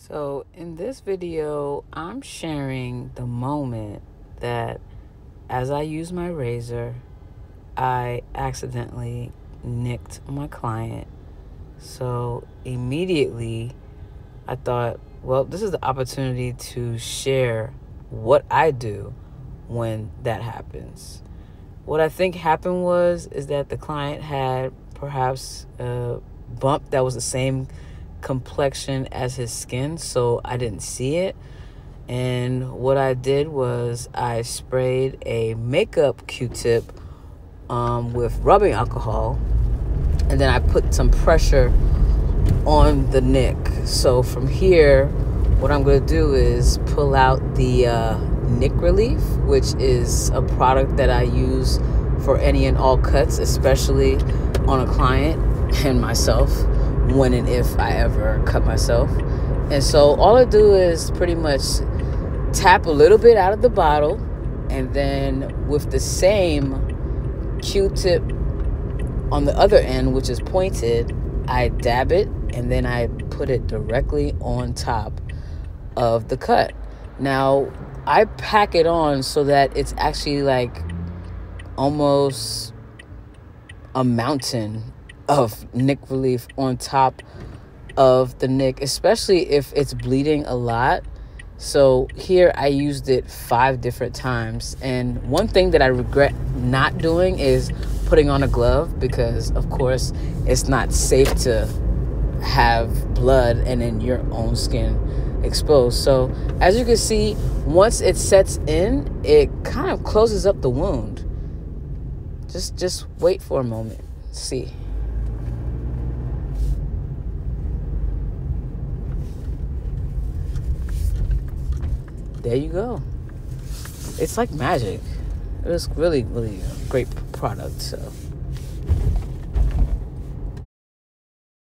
So in this video, I'm sharing the moment that as I use my razor, I accidentally nicked my client. So immediately I thought, well, this is the opportunity to share what I do when that happens. What I think happened is that the client had perhaps a bump that was the same complexion as his skin, so I didn't see it. And what I did was I sprayed a makeup Q-tip with rubbing alcohol, and then I put some pressure on the nick. So from here, what I'm going to do is pull out the Nick Relief, which is a product that I use for any and all cuts, especially on a client and myself, when and if I ever cut myself. And so all I do is pretty much tap a little bit out of the bottle, and then with the same Q-tip on the other end, which is pointed, I dab it, and then I put it directly on top of the cut. Now, I pack it on so that it's actually like almost a mountain of Nick Relief on top of the nick, especially if it's bleeding a lot. So here I used it 5 different times. And one thing that I regret not doing is putting on a glove, because of course it's not safe to have blood and then your own skin exposed. So as you can see, once it sets in, it kind of closes up the wound. Just wait for a moment. See. There you go. It's like magic. It was really, really a great product. So